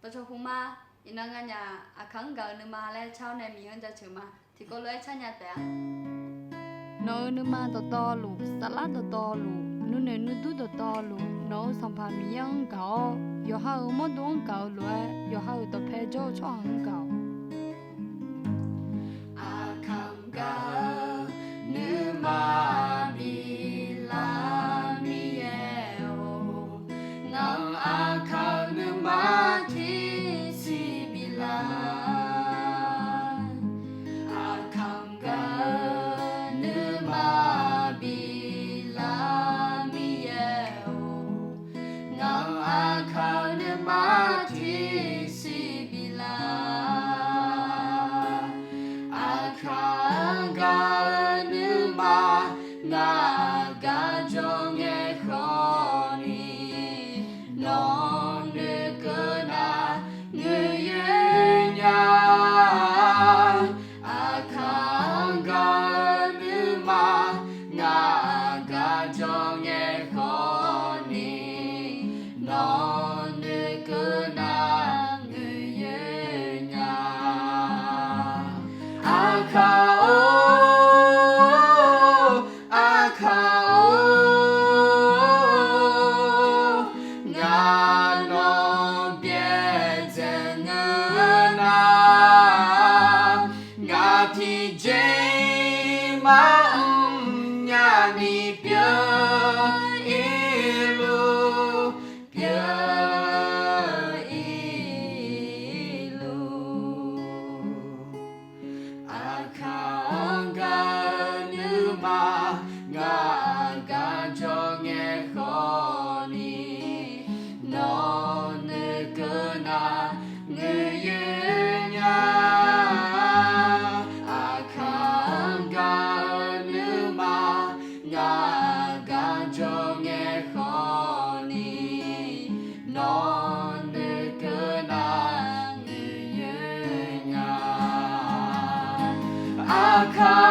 tôi cho không mà ina nga nhà kháng gạo nữa mà lại chao này mình ăn cho chữ mà thì có lẽ chao nhà té nó nữa mà to lù salad to lù nu nè nu tu to lù nó xong phá mi ăn gạo yo ha ở mất đồ gạo lù yo ha ở tập phê cho ăn gạo kháng gạo nữa mà mi la mi eo ngang kháng nữa mà thì si bi la kháng gạo nữa mà bi la mi eo ngang kháng nữa mà thì si bi la kháng gạo nữa mà ngã gạo cho nghe khó đi nó nơi cơ na người yêu nhà kháng gạo nữa mà ngã gạo cho nghe khó đi nó nơi cơ na người yêu nhà khao ngà non biết chân na ngà thì dễ mà nhà ni bia ilu kháng gạo như mà ngã gạo cho nghe khó đi nó nơi cơ na người yêu nhà kháng gạo như mà ngã gạo cho nghe khó đi nó nơi cơ na người yêu nhà kháng